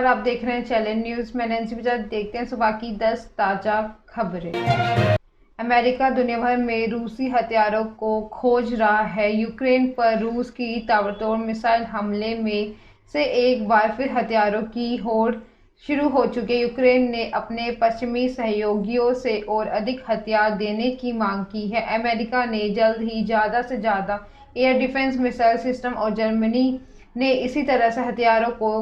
नमस्कार, आप देख रहे हैं चैलेंज न्यूज़। मैं नैन्सी बजाज। देखते हैं सुबह की 10 ताज़ा खबरें। अमेरिका दुनिया भर में रूसी हथियारों को खोज रहा है। यूक्रेन पर रूस की ताबड़तोड़ मिसाइल हमले में से एक बार फिर हथियारों की होड़ शुरू हो चुकी है। यूक्रेन ने अपने पश्चिमी सहयोगियों से और अधिक हथियार देने की मांग की है। अमेरिका ने जल्द ही ज़्यादा से ज़्यादा एयर डिफेंस मिसाइल सिस्टम और जर्मनी ने इसी तरह से हथियारों को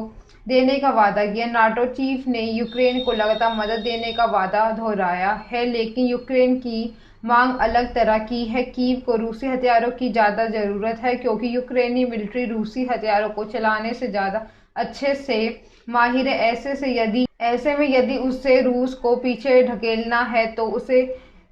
देने का वादा किया। नाटो चीफ ने यूक्रेन को लगातार मदद देने का वादा दोहराया है, लेकिन यूक्रेन की मांग अलग तरह की है। कीव को रूसी हथियारों की ज़्यादा ज़रूरत है, क्योंकि यूक्रेनी मिलिट्री रूसी हथियारों को चलाने से ज़्यादा अच्छे से माहिर है। ऐसे में यदि उसे रूस को पीछे ढकेलना है तो उसे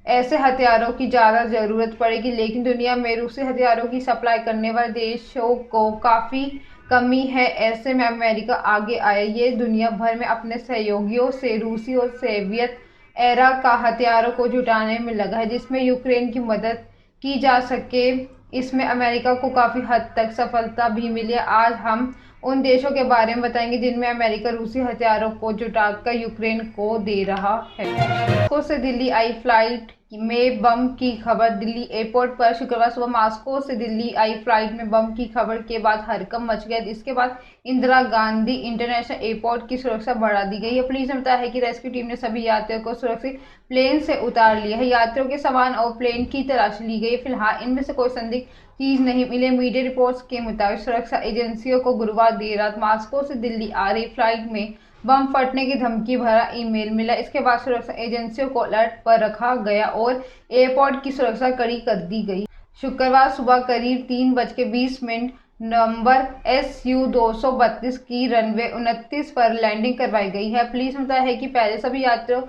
ऐसे हथियारों की ज़्यादा ज़रूरत पड़ेगी, लेकिन दुनिया में रूसी हथियारों की सप्लाई करने वाले देशों को काफ़ी कमी है। ऐसे में अमेरिका आगे आया। ये दुनिया भर में अपने सहयोगियों से रूसी और सोवियत एरा का हथियारों को जुटाने में लगा है, जिसमें यूक्रेन की मदद की जा सके। इसमें अमेरिका को काफ़ी हद तक सफलता भी मिली है। आज हम उन देशों के बारे में बताएंगे जिनमें अमेरिका रूसी हथियारों को जुटाकर यूक्रेन को दे रहा है। मॉस्को से दिल्ली आई फ्लाइट में बम की खबर। दिल्ली एयरपोर्ट पर शुक्रवार सुबह मॉस्को से दिल्ली आई फ्लाइट में बम की खबर के बाद हड़कंप मच गया। इसके बाद इंदिरा गांधी इंटरनेशनल एयरपोर्ट की सुरक्षा बढ़ा दी गई है। पुलिस ने बताया है कि रेस्क्यू टीम ने सभी यात्रियों को सुरक्षित प्लेन से उतार लिया है। यात्रियों के सामान और प्लेन की तलाशी ली गई। फिलहाल इनमें से कोई संदिग्ध चीज नहीं मिले। मीडिया रिपोर्ट्स के मुताबिक सुरक्षा एजेंसियों को गुरुवार देर रात मॉस्को से दिल्ली आ रही फ्लाइट में बम फटने की धमकी भरा ईमेल मिला। इसके बाद सुरक्षा एजेंसियों को अलर्ट पर रखा गया और एयरपोर्ट की सुरक्षा कड़ी कर दी गई। शुक्रवार सुबह करीब 3:20 नंबर SU-232 की रनवे 29 पर लैंडिंग करवाई गई है। पुलिस ने बताया है कि पहले सभी यात्रियों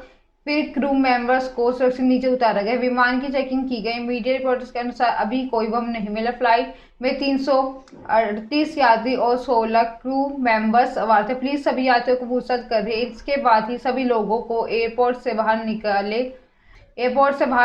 फिर क्रू मेंबर्स को सुरक्षित नीचे उतारा गया। विमान की चेकिंग की गई। मीडिया रिपोर्ट्स के अनुसार अभी कोई बम नहीं मिला। फ्लाइट में 338 यात्री और 16 क्रू मेंबर्स सवार थे। पुलिस सभी यात्रियों को पूछताछ कर रही है। इसके बाद ही सभी लोगों को एयरपोर्ट से बाहर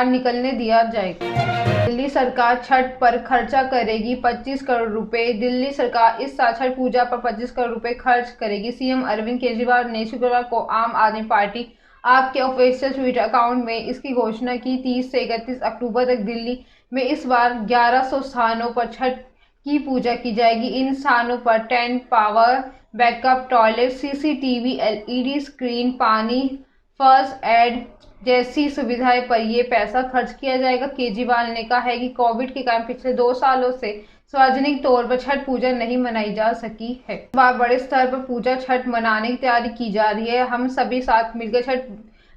निकलने दिया जाएगा। दिल्ली सरकार छठ पर खर्चा करेगी 25 करोड़ रुपए। दिल्ली सरकार इस साल छठ पूजा पर 25 करोड़ रुपए खर्च करेगी। सीएम अरविंद केजरीवाल ने शुक्रवार को आम आदमी पार्टी आप के ऑफिशियल ट्विटर अकाउंट में इसकी घोषणा की। 30 से 31 अक्टूबर तक दिल्ली में इस बार 1100 स्थानों पर छठ की पूजा की जाएगी। इन स्थानों पर tent, power backup, toilet, CCTV, LED screen, पानी, फर्स्ट एड जैसी सुविधाएं पर ये पैसा खर्च किया जाएगा। केजरीवाल ने कहा है कि कोविड के कारण पिछले 2 सालों से सार्वजनिक तौर पर छठ पूजा नहीं मनाई जा सकी है। इस बार बड़े स्तर पर पूजा छठ मनाने की तैयारी की जा रही है। हम सभी साथ मिलकर छठ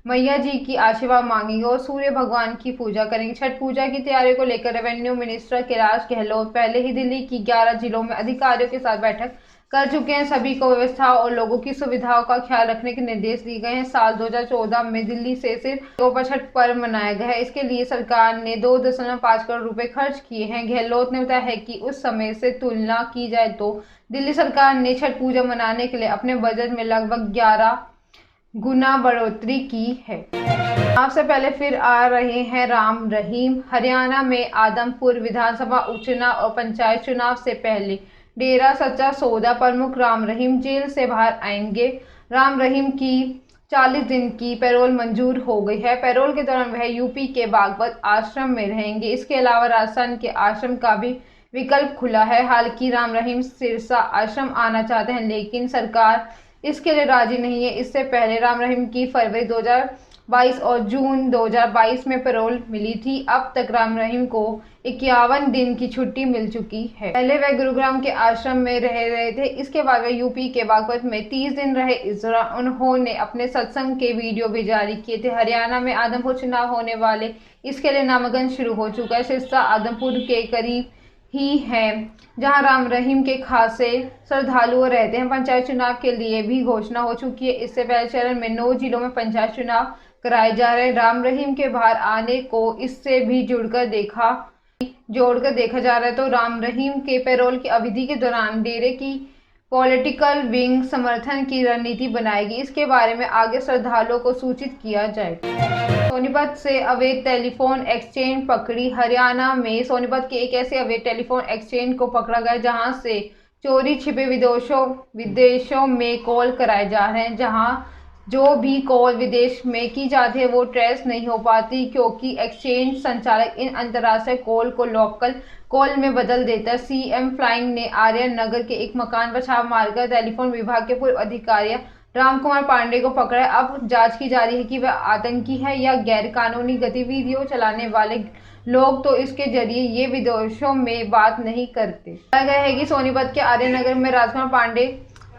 मैया जी की आशीर्वाद मांगेंगे और सूर्य भगवान की पूजा करेंगे। छठ पूजा की तैयारियों को लेकर रेवेन्यू मिनिस्टर कैलाश गहलोत पहले ही दिल्ली की 11 जिलों में अधिकारियों के साथ बैठक कर चुके हैं। सभी को व्यवस्था और लोगों की सुविधाओं का ख्याल रखने के निर्देश दिए गए हैं। साल 2014 में दिल्ली से सिर्फ 2 पर छठ पर्व मनाया गया है। इसके लिए सरकार ने 2.5 करोड़ रुपए खर्च किए हैं। गहलोत ने बताया है कि उस समय से तुलना की जाए तो दिल्ली सरकार ने छठ पूजा मनाने के लिए अपने बजट में लगभग 11 गुना बढ़ोतरी की है। आपसे पहले फिर आ रहे हैं राम रहीम। हरियाणा में आदमपुर विधानसभा उपचुनाव और पंचायत चुनाव से पहले डेरा सच्चा सौदा प्रमुख राम रहीम जेल से बाहर आएंगे। राम रहीम की 40 दिन की पैरोल मंजूर हो गई है। पैरोल के दौरान वह यूपी के बागवत आश्रम में रहेंगे। इसके अलावा राजस्थान के आश्रम का भी विकल्प खुला है। हालांकि राम रहीम सिरसा आश्रम आना चाहते हैं, लेकिन सरकार इसके लिए राजी नहीं है। इससे पहले राम रहीम की फरवरी 2022 और जून 2022 में पैरोल मिली थी। अब तक राम रहीम को 51 दिन की छुट्टी मिल चुकी है। पहले वह गुरुग्राम के आश्रम में रह रहे थे। इसके बाद वह यूपी के बागपत में 30 दिन रहे। इस दौरान उन्होंने अपने सत्संग के वीडियो भी जारी किए थे। हरियाणा में आदमपुर चुनाव होने वाले, इसके लिए नामांकन शुरू हो चुका है। सिरसा आदमपुर के करीब ही है जहां राम रहीम के खासे श्रद्धालु रहते हैं। पंचायत चुनाव के लिए भी घोषणा हो चुकी है। इससे पहले चरण में 9 जिलों में पंचायत चुनाव कराए जा रहे हैं। राम रहीम के बाहर आने को इससे भी जोड़कर देखा जा रहा है। तो राम रहीम के पैरोल की अवधि के दौरान डेरे की पॉलिटिकल विंग समर्थन की रणनीति बनाएगी। इसके बारे में आगे श्रद्धालुओं को सूचित किया जाएगा। सोनीपत से अवैध टेलीफोन एक्सचेंज पकड़ी। हरियाणा में सोनीपत के एक ऐसे अवैध टेलीफोन एक्सचेंज को पकड़ा गया जहां से चोरी छिपे विदेशों में कॉल कराए जा रहे हैं, जहां जो भी कॉल विदेश में की जाती है वो ट्रेस नहीं हो पाती, क्योंकि एक्सचेंज संचालक इन अंतर्राष्ट्रीय कॉल को लोकल कॉल में बदल देता है। सीएम फ्लाइंग ने आर्यन नगर के एक मकान पर छापा मारकर टेलीफोन विभाग के पूर्व अधिकारी राम कुमार पांडे को पकड़ा है। अब जांच की जा रही है कि वह आतंकी है या गैर कानूनी गतिविधियों चलाने वाले लोग तो इसके जरिए ये विदेशों में बात नहीं करते। बताया गया है कि सोनीपत के आर्यन नगर में राजकुमार पांडे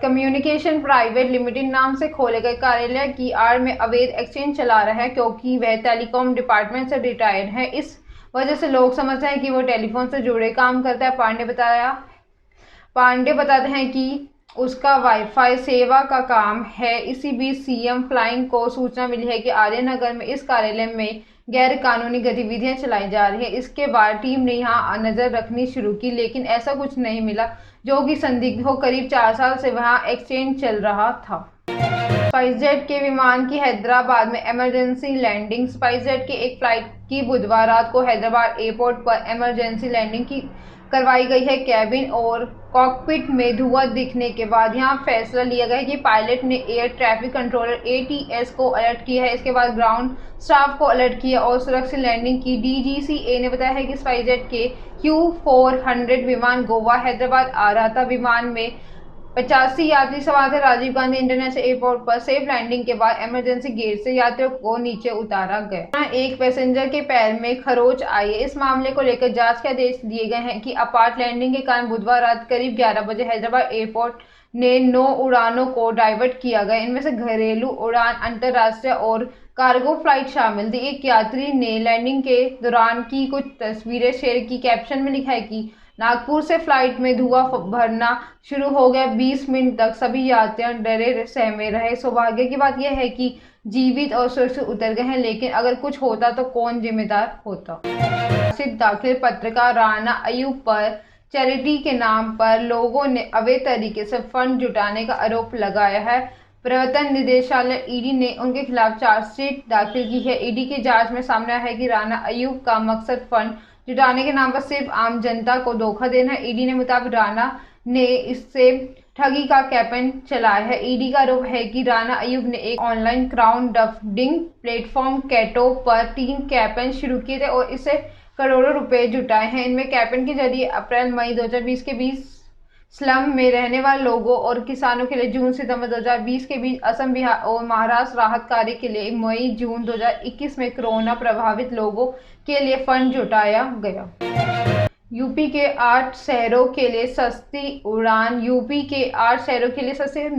कम्युनिकेशन प्राइवेट लिमिटेड नाम से खोले गए कार्यालय की आड़ में अवैध एक्सचेंज चला रहा है, क्योंकि वह टेलीकॉम डिपार्टमेंट से रिटायर्ड है। इस वजह से लोग समझते हैं कि वो टेलीफोन से जुड़े काम करता है। पांडे बताते हैं कि उसका वाईफाई सेवा का काम है। इसी बीच सीएम फ्लाइंग को सूचना मिली है कि आर्यन नगर में इस कार्यालय में गैर कानूनी गतिविधियां चलाई जा रही है। इसके बाद टीम ने यहां नजर रखनी शुरू की, लेकिन ऐसा कुछ नहीं मिला जो कि संदिग्ध हो। करीब 4 साल से वहां एक्सचेंज चल रहा था। स्पाइसजेट के विमान की हैदराबाद में इमरजेंसी लैंडिंग। स्पाइसजेट के एक फ्लाइट की बुधवार रात को हैदराबाद एयरपोर्ट पर इमरजेंसी लैंडिंग की करवाई गई है। कैबिन और कॉकपिट में धुआं दिखने के बाद यहां फैसला लिया गया है कि पायलट ने एयर ट्रैफिक कंट्रोलर एटीएस को अलर्ट किया है। इसके बाद ग्राउंड स्टाफ को अलर्ट किया और सुरक्षित लैंडिंग की। डीजीसीए ने बताया है कि स्पाइसजेट के Q400 विमान गोवा हैदराबाद आ रहा था। विमान में 85 यात्री सवार थे। राजीव गांधी इंटरनेशनल एयरपोर्ट पर सेफ लैंडिंग के बाद इमरजेंसी गेट से यात्रियों को नीचे उतारा गया। एक पैसेंजर के पैर में खरोंच आई है। इस मामले को लेकर जांच के आदेश दिए गए हैं कि अपार्ट लैंडिंग के कारण बुधवार रात करीब 11 बजे हैदराबाद एयरपोर्ट ने 9 उड़ानों को डाइवर्ट किया गया। इनमें से घरेलू उड़ान, अंतर्राष्ट्रीय और कार्गो फ्लाइट शामिल थी। एक यात्री ने लैंडिंग के दौरान की कुछ तस्वीरें शेयर की। कैप्शन में लिखा है कि नागपुर से फ्लाइट में धुआं भरना शुरू हो गया। 20 मिनट तक सभी यात्री डरे सहमे रहे। सौभाग्य की बात यह है कि जीवित और सुरक्षित उतर गए हैं, लेकिन अगर कुछ होता तो कौन जिम्मेदार होता। दाखिल पत्रकार राणा अयूब पर चैरिटी के नाम पर लोगों ने अवैध तरीके से फंड जुटाने का आरोप लगाया है। प्रवर्तन निदेशालय ईडी ने उनके खिलाफ चार्जशीट दाखिल की है। ईडी की जांच में सामने आया है कि राणा अयूब का मकसद फंड जुटाने के नाम पर सिर्फ आम जनता को धोखा देना है। ईडी ने मुताबिक राणा ने इससे ठगी का कैंपेन चलाया है। ईडी का आरोप है कि राणा अयूब ने एक ऑनलाइन क्राउडफंडिंग प्लेटफॉर्म कैटो पर 3 कैंपेन शुरू किए थे और इससे करोड़ों रुपए जुटाए हैं। इनमें कैंपेन के जरिए अप्रैल-मई 2020 के बीच स्लम में रहने वाले लोगों और किसानों के लिए जून-सितंबर 2020 के बीच असम, बिहार और महाराष्ट्र राहत कार्य के लिए मई-जून 2021 में कोरोना प्रभावित लोगों के लिए फंड जुटाया गया। यूपी के 8 शहरों के लिए सस्ती उड़ान। यूपी के 8 शहरों के लिए सस्ती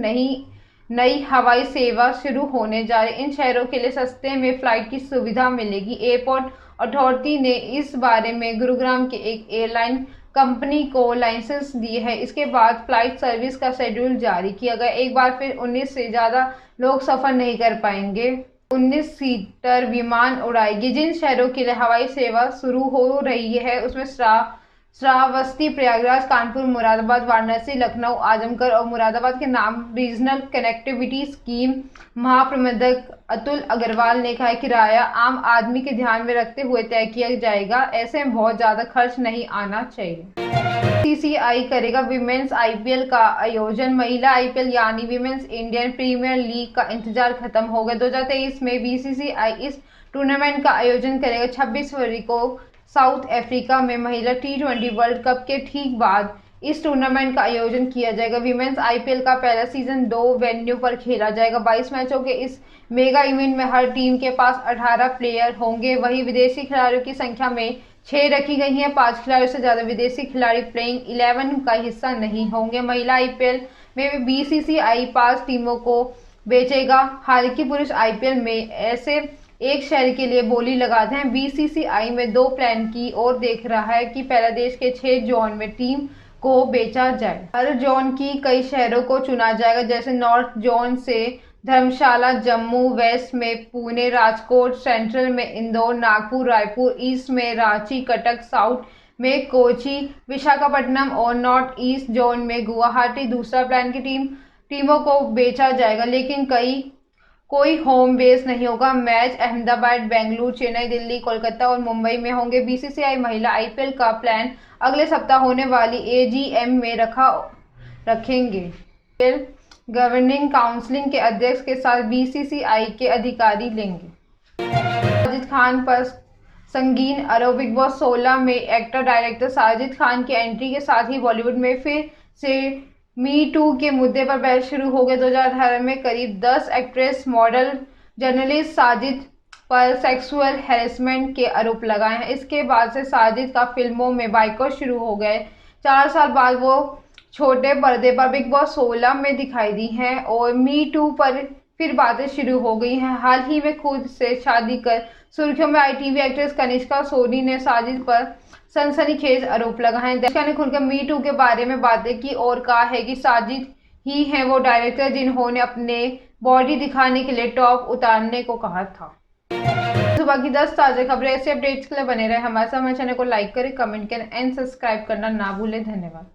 नई हवाई सेवा शुरू होने जा रही। इन शहरों के लिए सस्ते में फ्लाइट की सुविधा मिलेगी। एयरपोर्ट अथॉरिटी ने इस बारे में गुरुग्राम के एक एयरलाइन कंपनी को लाइसेंस दिए है। इसके बाद फ्लाइट सर्विस का शेड्यूल जारी किया गया। एक बार फिर 19 से ज़्यादा लोग सफ़र नहीं कर पाएंगे। 19 सीटर विमान उड़ाएगी। जिन शहरों के लिए हवाई सेवा शुरू हो रही है उसमें श्रावस्ती, प्रयागराज, कानपुर, मुरादाबाद, वाराणसी, लखनऊ, आजमगढ़ और मुरादाबाद के नाम रीजनल कनेक्टिविटी स्कीम महाप्रबंधक अतुल अग्रवाल ने कहा, किराया आम आदमी के ध्यान में रखते हुए तय किया जाएगा। ऐसे में बहुत ज़्यादा खर्च नहीं आना चाहिए। बीसीसीआई करेगा विमेंस आईपीएल का आयोजन। महिला आईपीएल यानी विमेंस इंडियन प्रीमियर लीग का इंतजार खत्म हो गया। 2023 में बीसीसीआई इस टूर्नामेंट का आयोजन करेगा। 26 फरवरी को साउथ अफ्रीका में महिला T20 वर्ल्ड कप के ठीक बाद इस टूर्नामेंट का आयोजन किया जाएगा। विमेंस आईपीएल का पहला सीजन 2 वेन्यू पर खेला जाएगा। 22 मैचों के इस मेगा इवेंट में हर टीम के पास 18 प्लेयर होंगे। वहीं विदेशी खिलाड़ियों की संख्या में 6 रखी गई है। 5 खिलाड़ियों से ज़्यादा विदेशी खिलाड़ी प्लेइंग 11 का हिस्सा नहीं होंगे। महिला आईपीएल में बीसीसीआई 5 टीमों को बेचेगा। हालांकि पुरुष आईपीएल में ऐसे एक शहर के लिए बोली लगाते हैं। बीसीसीआई में 2 प्लान की ओर देख रहा है कि पहला देश के 6 जोन में टीम को बेचा जाए। हर जोन की कई शहरों को चुना जाएगा, जैसे नॉर्थ जोन से धर्मशाला, जम्मू, वेस्ट में पुणे, राजकोट, सेंट्रल में इंदौर, नागपुर, रायपुर, ईस्ट में रांची, कटक, साउथ में कोची, विशाखापट्टनम और नॉर्थ ईस्ट जोन में गुवाहाटी। दूसरा प्लान की टीमों को बेचा जाएगा, लेकिन कोई होम बेस नहीं होगा। मैच अहमदाबाद, बेंगलुरु, चेन्नई, दिल्ली, कोलकाता और मुंबई में होंगे। बीसीसीआई महिला आईपीएल का प्लान अगले सप्ताह होने वाली एजीएम में रखा रखेंगे। फिर गवर्निंग काउंसिल के अध्यक्ष के साथ बीसीसीआई के अधिकारी लेंगे। साजिद खान पर संगीन आरोप। बिग बॉस 16 में एक्टर डायरेक्टर साजिद खान की एंट्री के साथ ही बॉलीवुड में फिर से मी टू के मुद्दे पर बहस शुरू हो गई। 2018 में करीब 10 एक्ट्रेस, मॉडल, जर्नलिस्ट साजिद पर सेक्सुअल हैरेसमेंट के आरोप लगाए हैं। इसके बाद से साजिद का फिल्मों में बायकॉट शुरू हो गए। 4 साल बाद वो छोटे पर्दे पर बिग बॉस 16 में दिखाई दी हैं और मी टू पर फिर बातें शुरू हो गई हैं। हाल ही में खुद से शादी कर सुर्खियों में आई टीवी एक्ट्रेस कनिष्का सोनी ने साजिद पर सनसनीखेज आरोप लगाए हैं। कनिष्का ने खुलकर मी टू के बारे में बातें की और कहा है कि साजिद ही हैं वो डायरेक्टर जिन्होंने अपने बॉडी दिखाने के लिए टॉप उतारने को कहा था। सुबह की 10 ताज़ा खबरें, ऐसे अपडेट्स के लिए बने रहे हमारे चैनल को लाइक करें, कमेंट करें एंड सब्सक्राइब करना ना भूलें। धन्यवाद।